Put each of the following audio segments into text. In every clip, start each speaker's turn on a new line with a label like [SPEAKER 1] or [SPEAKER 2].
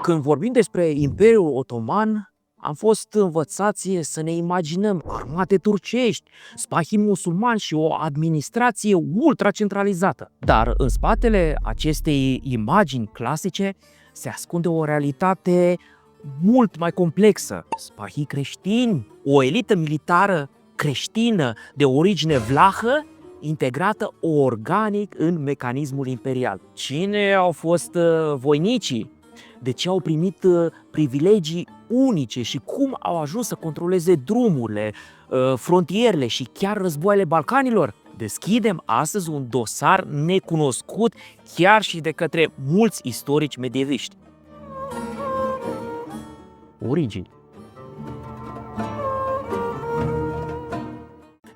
[SPEAKER 1] Când vorbim despre Imperiul Otoman, am fost învățați să ne imaginăm armate turcești, spahii musulmani și o administrație ultracentralizată. Dar în spatele acestei imagini clasice se ascunde o realitate mult mai complexă. Spahii creștini, o elită militară creștină de origine vlahă, integrată organic în mecanismul imperial. Cine au fost voinicii? De ce au primit privilegii unice și cum au ajuns să controleze drumurile, frontierele și chiar războaiele Balcanilor? Deschidem astăzi un dosar necunoscut chiar și de către mulți istorici medieviști. Origini.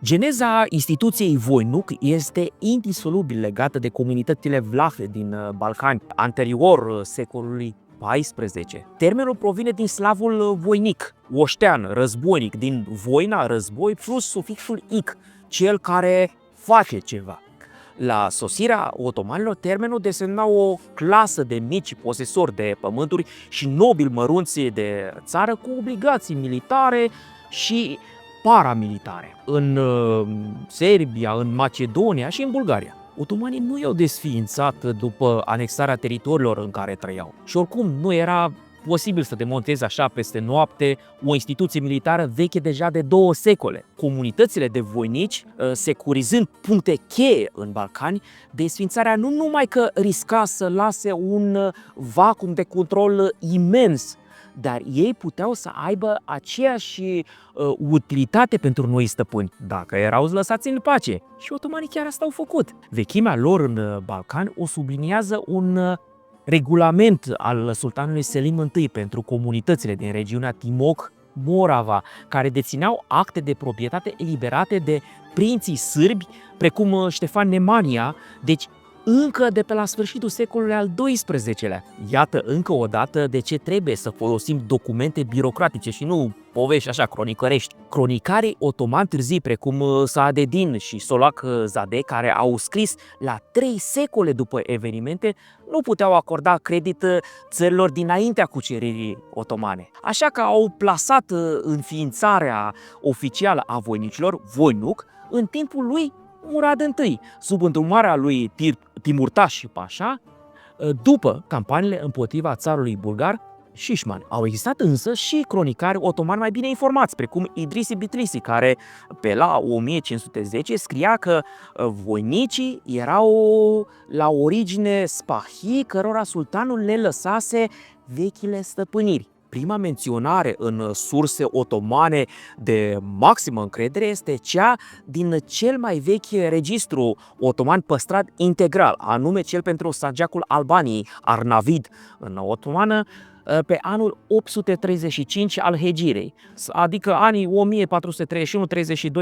[SPEAKER 1] Geneza instituției voinic este indisolubil legată de comunitățile vlahe din Balcani, anterior secolului XIV. Termenul provine din slavul voinic, oștean, războinic, din voina, război, plus sufixul ic, cel care face ceva. La sosirea otomanilor, termenul desemna o clasă de mici posesori de pământuri și nobili mărunți de țară cu obligații militare și paramilitare. În Serbia, în Macedonia și în Bulgaria. Otomanii nu i-au desființat după anexarea teritoriilor în care trăiau. Și oricum nu era posibil să demontezi așa peste noapte o instituție militară veche deja de 2 secole. Comunitățile de voinici, securizând puncte cheie în Balcani, desființarea nu numai că risca să lase un vacuum de control imens, dar ei puteau să aibă aceeași utilitate pentru noi stăpâni, dacă erau lăsați în pace. Și otomanii chiar asta au făcut. Vechimea lor în Balcani o subliniază un regulament al sultanului Selim I pentru comunitățile din regiunea Timok-Morava, care dețineau acte de proprietate eliberate de prinții sârbi, precum Ștefan Nemanja, deci încă de pe la sfârșitul secolului al XII-lea. Iată încă o dată de ce trebuie să folosim documente birocratice și nu povești așa cronicărești. Cronicarii otomani târzii, precum Saadedin și Solak Zade, care au scris la 3 secole după evenimente, nu puteau acorda credit țărilor dinaintea cuceririi otomane. Așa că au plasat înființarea oficială a voinicilor, voinic, în timpul lui Murad I, sub îndrumarea lui Timurtaș Pașa, după campaniile împotriva țarului bulgar Șișman. Au existat însă și cronicari otomani mai bine informați, precum Idrisi Bitrisi, care pe la 1510 scria că voinicii erau la origine spahii cărora sultanul le lăsase vechile stăpâniri. Prima menționare în surse otomane de maximă încredere este cea din cel mai vechi registru otoman păstrat integral, anume cel pentru Sanjacul Albaniei, Arnavid, în otomană, pe anul 835 al Hegirei, adică anii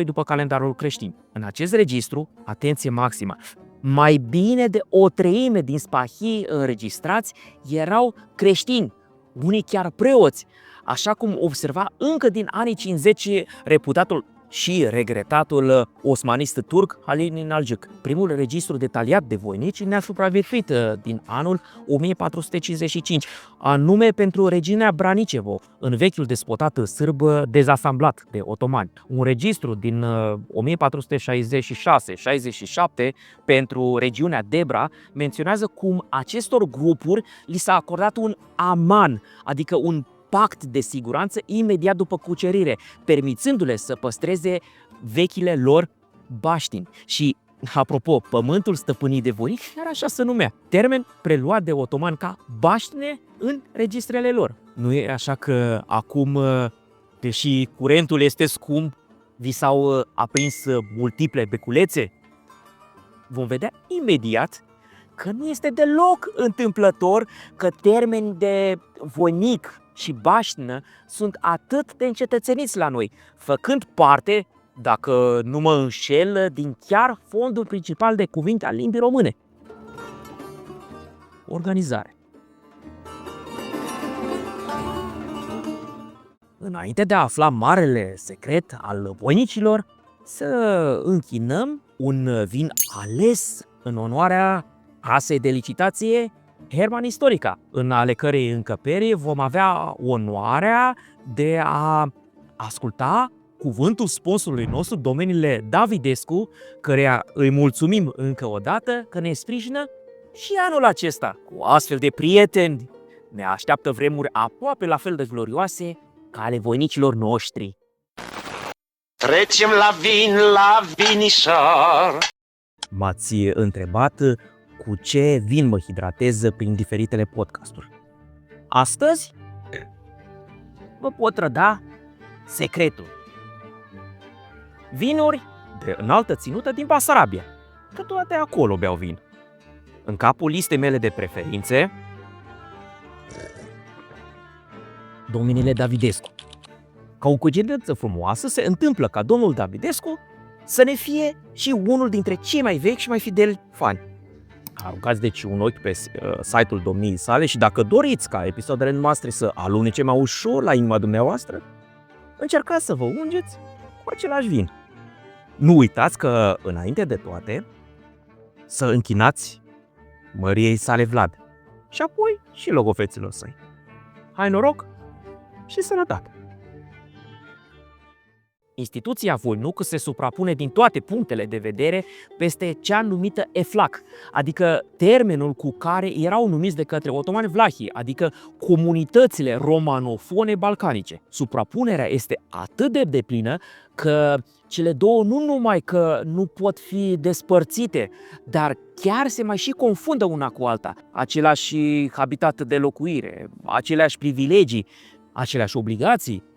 [SPEAKER 1] 1431-32 după calendarul creștin. În acest registru, atenție maximă, mai bine de 1/3 din spahii înregistrați erau creștini, unii chiar preoți, așa cum observa încă din anii 50 reputatul și regretatul osmanist turc Halil Inalcık. Primul registru detaliat de voinici ne-a supraviețuit din anul 1455, anume pentru regiunea Branicevo, în vechiul despotat sârb dezasamblat de otomani. Un registru din 1466-67 pentru regiunea Debra menționează cum acestor grupuri li s-a acordat un aman, adică un pact de siguranță imediat după cucerire, permițându-le să păstreze vechile lor baștini. Și, apropo, pământul stăpânit de voinic chiar așa se numea, termen preluat de otomani ca baștine în registrele lor. Nu e așa că acum, deși curentul este scump, vi s-au aprins multiple beculețe? Vom vedea imediat că nu este deloc întâmplător că termeni de voinic și baștină sunt atât de încetățeniți la noi, făcând parte, dacă nu mă înșel, din chiar fondul principal de cuvinte al limbii române. Organizare. Înainte de a afla marele secret al voinicilor, să închinăm un vin ales în onoarea casei de licitație Hermann Istorica, în ale cărei încăpere vom avea onoarea de a asculta cuvântul sponsorului nostru, domeniile Davidescu, căreia îi mulțumim încă o dată că ne sprijină și anul acesta. Cu astfel de prieteni ne așteaptă vremuri aproape la fel de glorioase ca ale voinicilor noștri.
[SPEAKER 2] Trecem la vinișor.
[SPEAKER 1] M-ați întrebat cu ce vin mă hidratez prin diferitele podcasturi. Astăzi vă pot răda secretul. Vinuri de înaltă ținută din Basarabia, că toate acolo beau vin. În capul listei mele de preferințe, domnule Davidescu. Ca o coincidență frumoasă se întâmplă ca domnul Davidescu să ne fie și unul dintre cei mai vechi și mai fideli fani. Aruncați deci un ochi pe site-ul domniei sale și dacă doriți ca episoadele noastre să alunece mai ușor la inima dumneavoastră, încercați să vă ungeți cu același vin. Nu uitați că, înainte de toate, să închinați măriei sale Vlad și apoi și logofeților săi. Hai noroc și sănătate! Instituția Voinuc se suprapune din toate punctele de vedere peste cea numită EFLAC, adică termenul cu care erau numiți de către otomani vlahii, adică comunitățile romanofone balcanice. Suprapunerea este atât de deplină că cele două nu numai că nu pot fi despărțite, dar chiar se mai și confundă una cu alta. Același habitat de locuire, aceleași privilegii, aceleași obligații.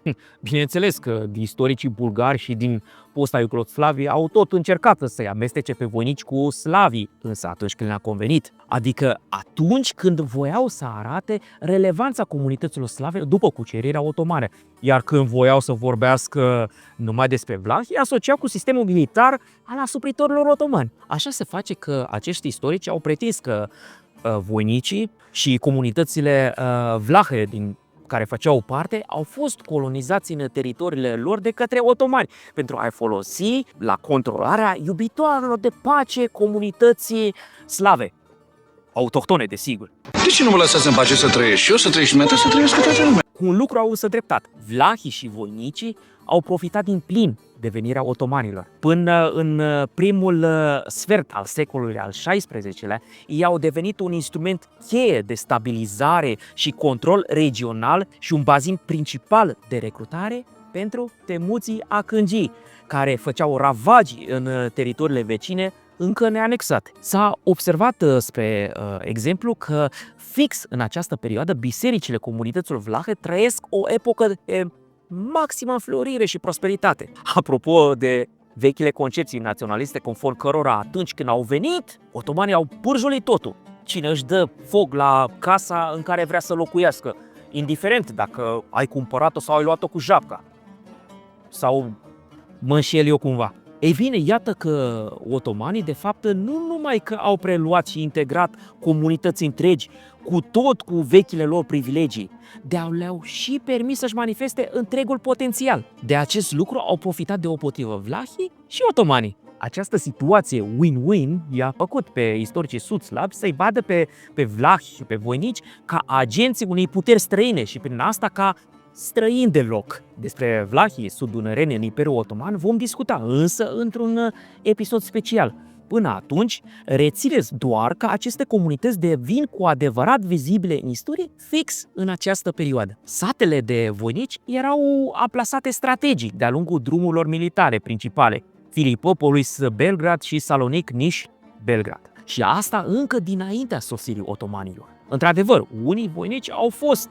[SPEAKER 1] Bineînțeles că istoricii bulgari și din posta Iugoslavie au tot încercat să-i amestece pe voinici cu slavii, însă atunci când le-a convenit, adică atunci când voiau să arate relevanța comunităților slave după cucerirea otomană, iar când voiau să vorbească numai despre vlahi, asociau cu sistemul militar al asupritorilor otomani. Așa se face că acești istorici au pretins că voinicii și comunitățile vlahe din care făceau parte, au fost colonizați în teritoriile lor de către otomani pentru a-i folosi la controlarea iubitoarelor de pace comunității slave, autohtone, desigur.
[SPEAKER 3] De ce nu mă lăsați în pace să trăiesc și eu, să trăiești și să trăiesc toată lumea?
[SPEAKER 1] Cu un lucru au însă dreptate. Vlahii și voinicii au profitat din plin de venirea otomanilor. Până în primul sfert al secolului al XVI-lea, ei au devenit un instrument cheie de stabilizare și control regional și un bazin principal de recrutare pentru temuții acângii, care făceau ravagii în teritoriile vecine încă neanexate. S-a observat, spre exemplu, că fix în această perioadă bisericile comunităților vlahe trăiesc o epocă de maximă înflorire și prosperitate. Apropo de vechile concepții naționaliste conform cărora atunci când au venit, otomanii au pârjolit totul. Cine își dă foc la casa în care vrea să locuiască, indiferent dacă ai cumpărat-o sau ai luat-o cu japca. Sau mă înșel eu cumva. Ei bine, iată că otomanii de fapt nu numai că au preluat și integrat comunități întregi cu vechile lor privilegii, dar le-au și permis să-și manifeste întregul potențial. De acest lucru au profitat deopotrivă vlahii și otomanii. Această situație win-win i-a făcut pe istoricii sud-slavi să-i vadă pe vlahi și pe voinici ca agenții unei puteri străine și prin asta ca străini de loc. Despre vlahii sud-dunăreni în Imperiul Otoman vom discuta, însă într-un episod special. Până atunci, rețineți doar că aceste comunități devin cu adevărat vizibile în istorie fix în această perioadă. Satele de voinici erau aplasate strategic de-a lungul drumurilor militare principale, Filipopolis, Belgrad și Salonic, Niș, Belgrad. Și asta încă dinaintea sosirii otomanilor. Într-adevăr, unii voinici au fost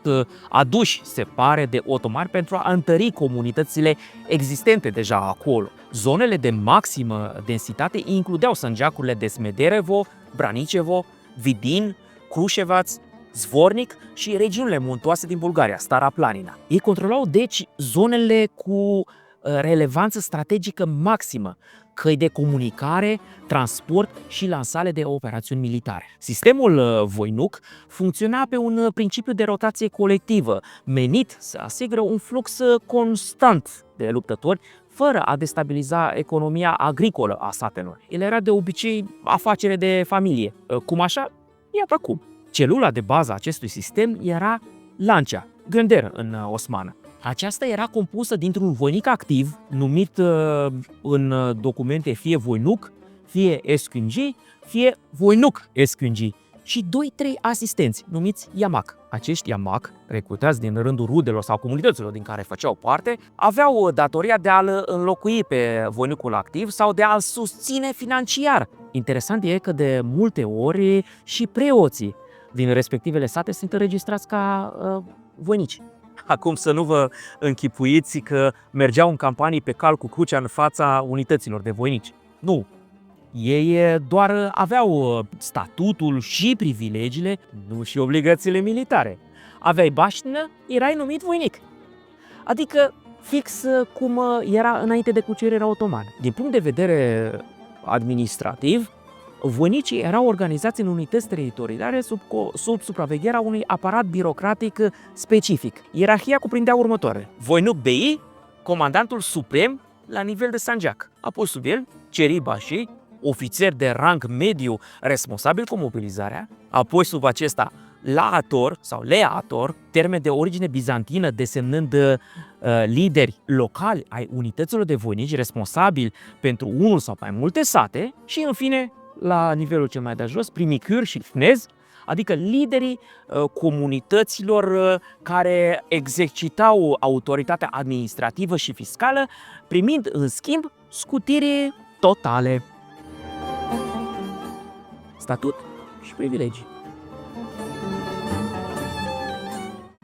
[SPEAKER 1] aduși, se pare, de otomani pentru a întări comunitățile existente deja acolo. Zonele de maximă densitate includeau sângeacurile de Smederevo, Branicevo, Vidin, Krușevaț, Zvornic și regiunile muntoase din Bulgaria, Stara Planina. Ei controlau deci zonele cu relevanță strategică maximă, căi de comunicare, transport și lansare de operațiuni militare. Sistemul Voinuc funcționa pe un principiu de rotație colectivă, menit să asigure un flux constant de luptători, fără a destabiliza economia agricolă a satelor. El era de obicei afacere de familie. Cum așa? Iată cum. Celula de bază a acestui sistem era lancea, gânderă în osmană. Aceasta era compusă dintr-un voinic activ, numit în documente fie voinuc, fie escungi, fie voinuc escungi, și 2-3 asistenți, numiți iamac. Acești iamac, recrutați din rândul rudelor sau comunităților din care făceau parte, aveau datoria de a-l înlocui pe voinicul activ sau de a-l susține financiar. Interesant e că de multe ori și preoții din respectivele sate sunt înregistrați ca voinici. Acum să nu vă închipuiți că mergeau în campanii pe cal cu crucea în fața unităților de voinici. Nu. Ei doar aveau statutul și privilegiile, nu și obligațiile militare. Aveai baștină, erai numit voinic. Adică fix cum era înainte de cucerirea otomană. Din punct de vedere administrativ, voinicii erau organizați în unități teritoriale sub supravegherea unui aparat birocratic specific. Ierarhia cuprindea următoare: voinuc bei, comandantul suprem la nivel de sanjac, apoi sub el ceribașii, ofițer de rang mediu responsabil cu mobilizarea, apoi sub acesta laator sau leator, termen de origine bizantină desemnând lideri locali ai unităților de voinici responsabili pentru unul sau mai multe sate, și în fine, la nivelul cel mai de jos, primicuri și fnez, adică liderii comunităților care exercitau autoritatea administrativă și fiscală, primind în schimb scutiri totale. Statut și privilegii.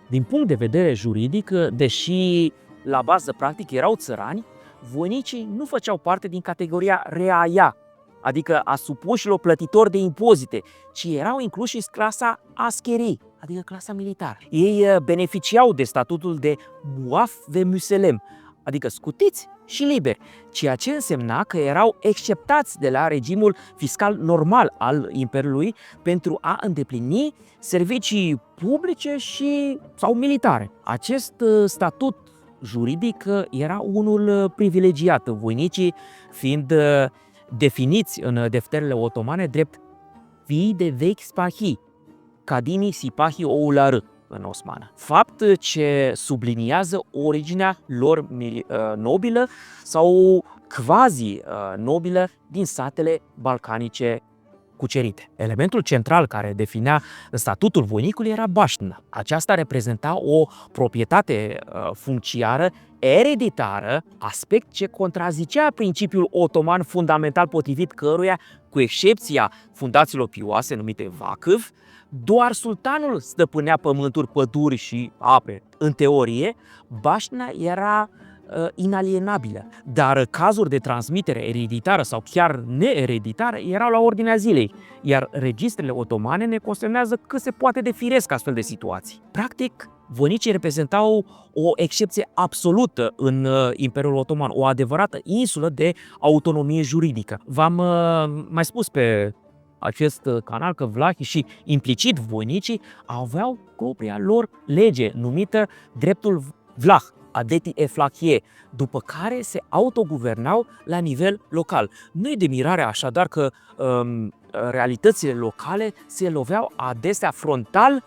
[SPEAKER 1] Din punct de vedere juridic, deși la bază practic erau țărani, voinicii nu făceau parte din categoria reaia, adică a supușilor plătitori de impozite, ci erau incluși în clasa ascherii, adică clasa militară. Ei beneficiau de statutul de muaf ve muselem, adică scutiți și liberi, ceea ce însemna că erau exceptați de la regimul fiscal normal al Imperiului pentru a îndeplini servicii publice sau militare. Acest statut juridic era unul privilegiat, voinicii fiind definiți în defterele otomane drept fii de vechi spahi, cadini sipahi oular în osmană. Fapt ce subliniază originea lor nobilă sau quasi-nobilă din satele balcanice cucerite. Elementul central care definea statutul voinicului era baștină. Aceasta reprezenta o proprietate funciară ereditară, aspect ce contrazicea principiul otoman fundamental potrivit căruia, cu excepția fundațiilor pioase numite vakıf, doar sultanul stăpânea pământuri, păduri și ape. În teorie, baștina era inalienabilă, dar cazuri de transmitere ereditară sau chiar neereditară erau la ordinea zilei, iar registrele otomane ne consemnează cât se poate de firesc astfel de situații. Practic, voinicii reprezentau o excepție absolută în Imperiul Otoman, o adevărată insulă de autonomie juridică. V-am mai spus pe acest canal că vlahii și implicit voinicii aveau propria lor lege numită dreptul vlah, adeti eflachie, după care se autoguvernau la nivel local. Nu e de mirare așadar că realitățile locale se loveau adesea frontal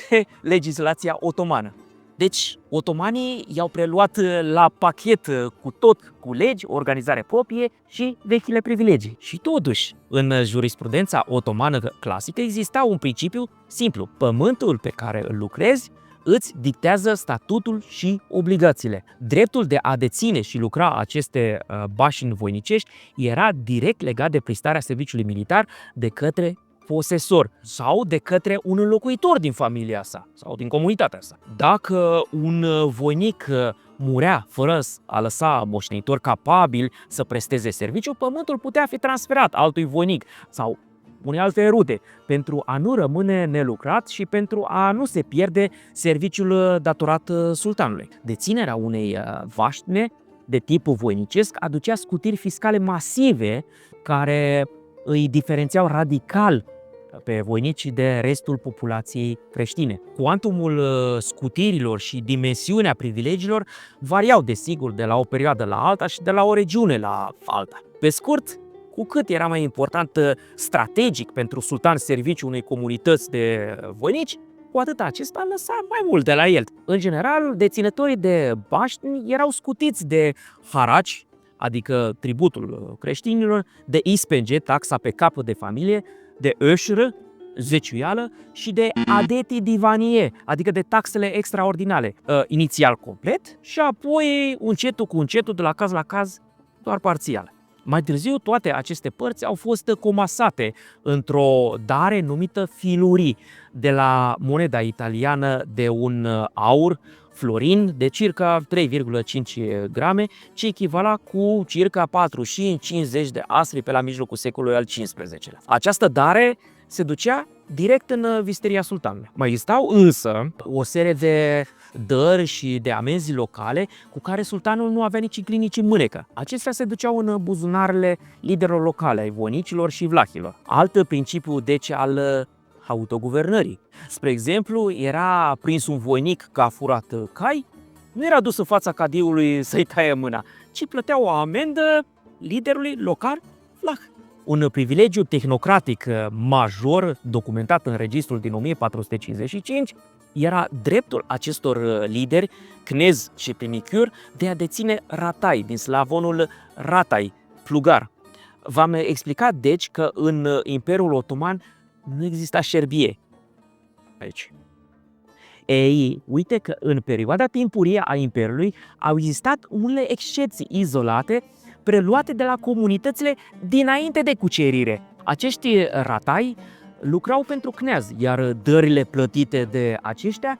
[SPEAKER 1] de legislația otomană. Deci, otomanii i-au preluat la pachet cu tot, cu legi, organizare proprie și vechile privilegii. Și totuși, în jurisprudența otomană clasică exista un principiu simplu. Pământul pe care îl lucrezi îți dictează statutul și obligațiile. Dreptul de a deține și lucra aceste bașini voinicești era direct legat de prestarea serviciului militar de către posesor sau de către un înlocuitor din familia sa sau din comunitatea sa. Dacă un voinic murea fără a lăsa moștenitor capabil să presteze serviciu, pământul putea fi transferat altui voinic sau unei alte rude, pentru a nu rămâne nelucrat și pentru a nu se pierde serviciul datorat sultanului. Deținerea unei vaștine de tip voinicesc aducea scutiri fiscale masive care îi diferențiau radical pe voinici de restul populației creștine. Cuantumul scutirilor și dimensiunea privilegiilor variau desigur de la o perioadă la alta și de la o regiune la alta. Pe scurt, Cu cât era mai important strategic pentru sultan serviciul unei comunități de voinici, cu atât acesta lăsa mai mult de la el. În general, deținătorii de baștini erau scutiți de haraci, adică tributul creștinilor, de ispenge, taxa pe cap de familie, de öșră, zeciuială, și de adeti divanie, adică de taxele extraordinare, inițial complet și apoi încetul cu încetul, de la caz la caz, doar parțial. Mai târziu, toate aceste părți au fost comasate într-o dare numită filurii, de la moneda italiană de un aur florin de circa 3,5 grame, ce echivala cu circa 45-50 de asri pe la mijlocul secolului al XV-lea. Această dare se ducea direct în visteria sultanului. Mai existau însă o serie de dări și de amenzi locale cu care sultanul nu avea nici clin, nici mânecă. Acestea se duceau în buzunarele liderilor locale, ai voinicilor și vlahilor. Alt principiu, deci, al autoguvernării. Spre exemplu, era prins un voinic că a furat cai, nu era dus în fața cadiului să-i taie mâna, ci plătea o amendă liderului local vlah. Un privilegiu tehnocratic major documentat în registrul din 1455 era dreptul acestor lideri, knez și primicuri, de a deține ratai, din slavonul ratai, plugar. V-am explicat deci că în Imperiul Otoman nu exista șerbie aici. Ei, uite că în perioada timpurie a Imperiului au existat unele excepții izolate preluate de la comunitățile dinainte de cucerire. Acești ratai lucrau pentru kneaz, iar dările plătite de aceștia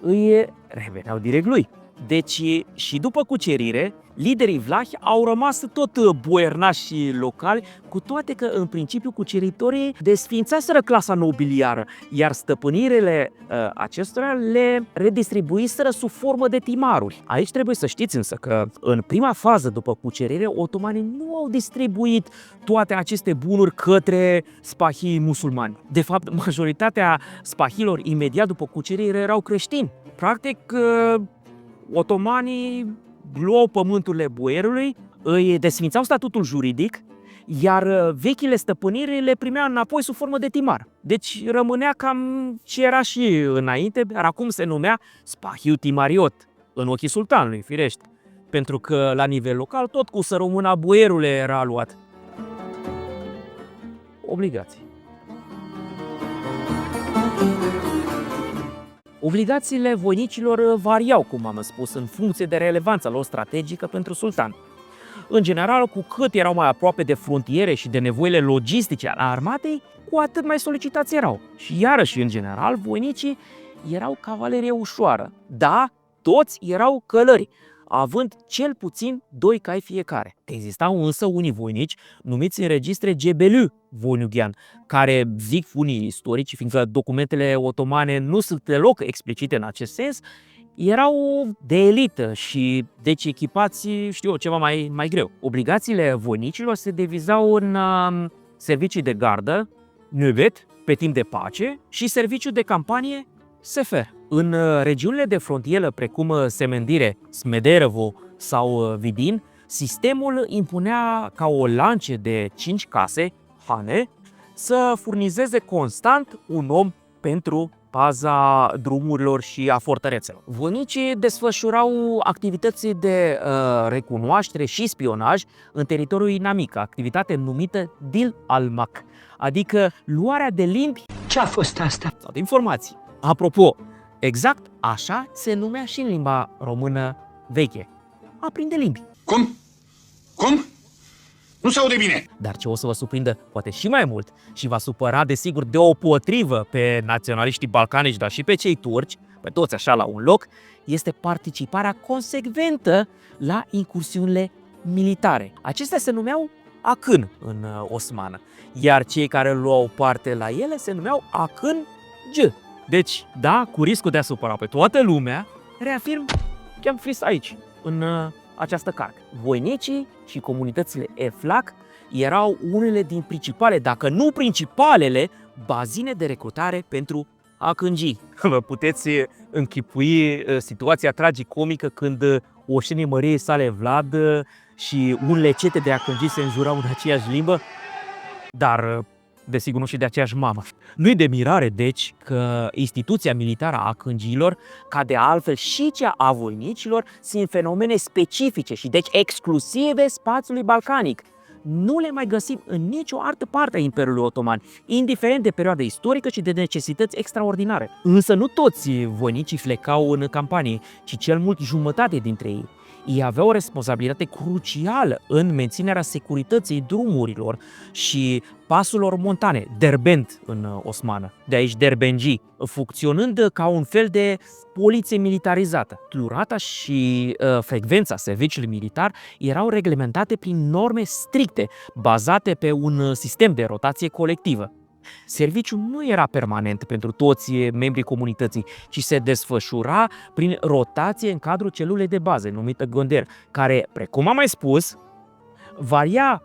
[SPEAKER 1] îi reveneau direct lui. Deci și după cucerire, liderii vlahi au rămas tot boiernași locali, cu toate că în principiu cuceritorii desființaseră clasa nobiliară, iar stăpânirile acestora le redistribuiseră sub formă de timaruri. Aici trebuie să știți însă că în prima fază după cucerire, otomanii nu au distribuit toate aceste bunuri către spahii musulmani. De fapt, majoritatea spahilor imediat după cucerire erau creștini. Practic, otomanii luau pământurile boierului, îi desfințau statutul juridic, iar vechile stăpâniri le primeau înapoi sub formă de timar. Deci rămânea cam ce era și înainte, dar acum se numea spahiu timariot, în ochii sultanului, firește, pentru că la nivel local tot cu sărămâna boierului era luat. Obligații. Obligațiile voinicilor variau, cum am spus, în funcție de relevanța lor strategică pentru sultan. În general, cu cât erau mai aproape de frontiere și de nevoile logistice ale armatei, cu atât mai solicitați erau. Și iarăși, în general, voinicii erau cavalerie ușoară. Da, toți erau călări, având cel puțin 2 cai fiecare. Existau însă unii voinici numiți în registre gebelü voinughian, care, zic unii istorici, fiindcă documentele otomane nu sunt deloc explicite în acest sens, erau de elită și deci echipați, ceva mai greu. Obligațiile voinicilor se divizau în servicii de gardă, nöbet, pe timp de pace, și serviciu de campanie, sefer. În regiunile de frontieră, precum Semendire, Smederevo sau Vidin, sistemul impunea ca o lance de 5 case, hane, să furnizeze constant un om pentru paza drumurilor și a fortărețelor. Voinicii desfășurau activități de recunoaștere și spionaj în teritoriul inamic, activitate numită dil almac, adică luarea de limbi.
[SPEAKER 4] Ce a fost asta?
[SPEAKER 1] Sau de informații. Apropo, exact așa se numea și în limba română veche. A prinde limbi.
[SPEAKER 3] Cum? Cum? Nu se aude bine.
[SPEAKER 1] Dar ce o să vă surprindă poate și mai mult și va supăra desigur deopotrivă pe naționaliștii balcanici, dar și pe cei turci, pe toți așa la un loc, este participarea consecventă la incursiunile militare. Acestea se numeau akın în osmană, iar cei care luau parte la ele se numeau akıncı. Deci, da, cu riscul de a supăra pe toată lumea, reafirm ce am scris aici, în această carte. Voinicii și comunitățile eflac erau unele din principale, dacă nu principalele, bazine de recrutare pentru akıncii. Vă puteți închipui situația tragicomică când oșenii măriei sale Vlad și unele cete de akıncii se înjurau în aceeași limbă? dar desigur nu și de aceeași mamă. Nu-i de mirare, deci, că instituția militară a cângilor, ca de altfel și cea a voinicilor, sunt fenomene specifice și deci exclusive spațiului balcanic. Nu le mai găsim în nicio altă parte a Imperiului Otoman, indiferent de perioada istorică și de necesități extraordinare. Însă nu toți voinicii flecau în campanie, ci cel mult jumătate dintre ei. Ei aveau o responsabilitate crucială în menținerea securității drumurilor și pasurilor montane, derbent în osmană, de aici derbengi, funcționând ca un fel de poliție militarizată. Durata și frecvența serviciului militar erau reglementate prin norme stricte, bazate pe un sistem de rotație colectivă. Serviciul nu era permanent pentru toți membrii comunității, ci se desfășura prin rotație în cadrul celulei de bază, numită Gonder, care, precum am mai spus, varia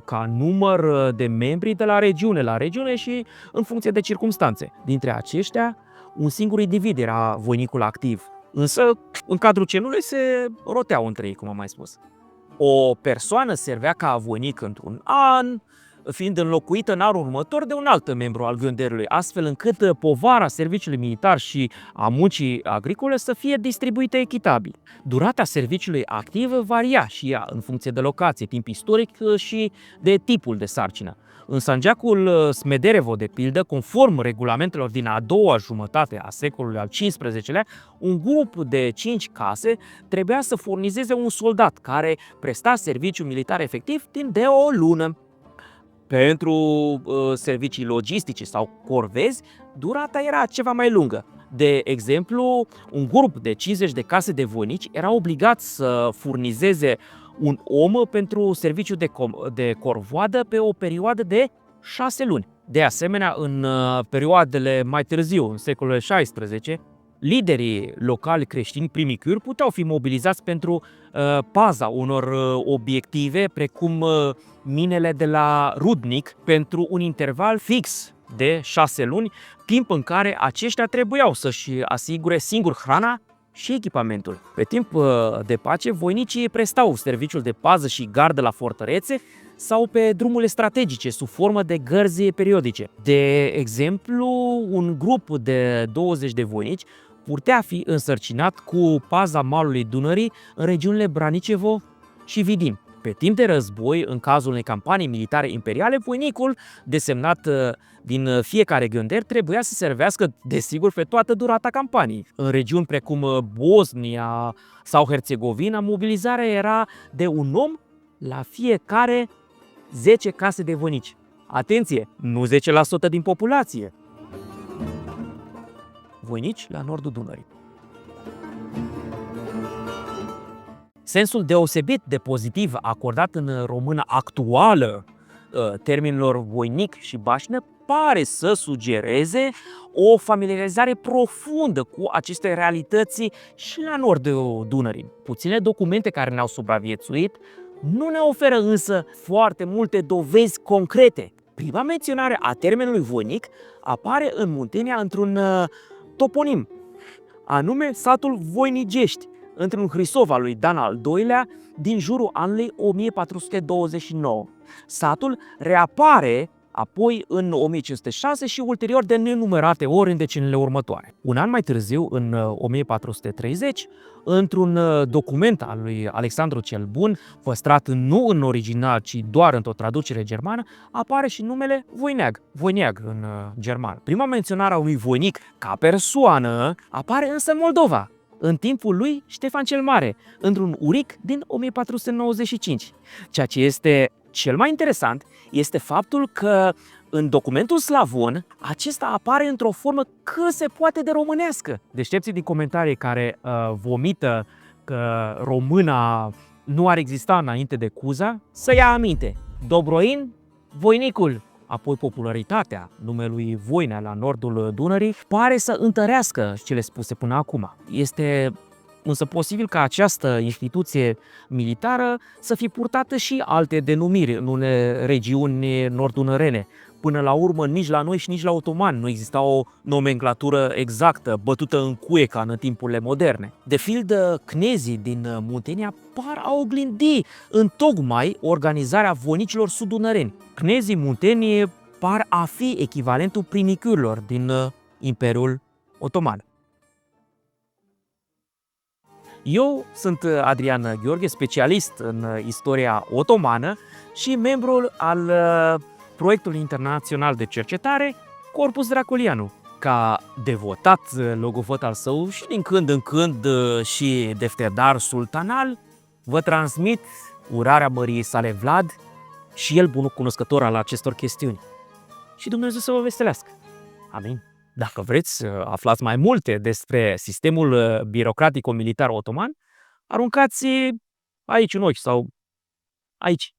[SPEAKER 1] ca număr de membri de la regiune la regiune și în funcție de circumstanțe. Dintre aceștia, un singur individ era voinicul activ, însă în cadrul celulei se roteau între ei, cum am mai spus. O persoană servea ca voinic într-un an, fiind înlocuită în anul următor de un alt membru al gânderului, astfel încât povara serviciului militar și a muncii agricole să fie distribuită echitabil. Durata serviciului activ varia și ea în funcție de locație, timp istoric și de tipul de sarcină. În Sanjacul Smederevo, de pildă, conform regulamentelor din a doua jumătate a secolului al XV-lea, un grup de 5 case trebuia să furnizeze un soldat care presta serviciu militar efectiv timp de o lună. Pentru servicii logistice sau corvezi, durata era ceva mai lungă. De exemplu, un grup de 50 de case de voinici era obligat să furnizeze un om pentru serviciu de corvoadă pe o perioadă de 6 luni. De asemenea, în perioadele mai târziu, în secolul XVI, liderii locali creștini primicuri puteau fi mobilizați pentru paza unor obiective, precum minele de la Rudnic, pentru un interval fix de 6 luni, timp în care aceștia trebuiau să-și asigure singur hrana și echipamentul. Pe timp de pace, voinicii prestau serviciul de pază și gardă la fortărețe sau pe drumurile strategice sub formă de gărzi periodice. De exemplu, un grup de 20 de voinici putea fi însărcinat cu paza malului Dunării în regiunile Branicevo și Vidin. Pe timp de război, în cazul unei campanii militare imperiale, voinicul, desemnat din fiecare gânder, trebuia să servească, desigur, pe toată durata campaniei. În regiuni precum Bosnia sau Herțegovina, mobilizarea era de un om la fiecare 10 case de voinici. Atenție, nu 10% din populație. Voinici la nordul Dunării. Sensul deosebit de pozitiv acordat în româna actuală termenilor voinic și baștină pare să sugereze o familiarizare profundă cu aceste realități și la nordul Dunării. Puține documente care ne-au supraviețuit nu ne oferă însă foarte multe dovezi concrete. Prima menționare a termenului voinic apare în Muntenia într-un toponim, anume satul Voinigești, într-un Hrisov al lui Dan al II-lea din jurul anului 1429. Satul reapare apoi în 1506 și ulterior de nenumărate ori în deceniile următoare. Un an mai târziu, în 1430, într-un document al lui Alexandru cel Bun, păstrat nu în original, ci doar într-o traducere germană, apare și numele Voineag în german. Prima menționare a unui voinic ca persoană apare însă în Moldova, în timpul lui Ștefan cel Mare, într-un uric din 1495. Ceea ce este cel mai interesant este faptul că în documentul slavon acesta apare într-o formă cât se poate de românească. Deștepții din comentarii care vomită că româna nu ar exista înainte de Cuza, să ia aminte. Dobroin, voinicul. Apoi popularitatea numelui Voinea la nordul Dunării pare să întărească cele spuse până acum. Este însă posibil ca această instituție militară să fi purtată și alte denumiri în unele regiuni nord-dunărene, Până la urmă, nici la noi și nici la otomani nu exista o nomenclatură exactă, bătută în cuie ca în timpurile moderne. De pildă, cnezii din Muntenia par a oglindi întocmai organizarea voinicilor sudunăreni. Cnezii munteni par a fi echivalentul prinicurilor din Imperiul Otoman. Eu sunt Adrian Gheorghe, specialist în istoria otomană și membru al proiectului internațional de cercetare Corpus Dracolianum. Ca devotat logofăt al său și din când în când și defterdar sultanal, vă transmit urarea măriei sale Vlad și el bunul cunoscător al acestor chestiuni. Și Dumnezeu să vă vestelească. Amin. Dacă vreți să aflați mai multe despre sistemul birocratico-militar otoman, aruncați aici în ochi sau aici.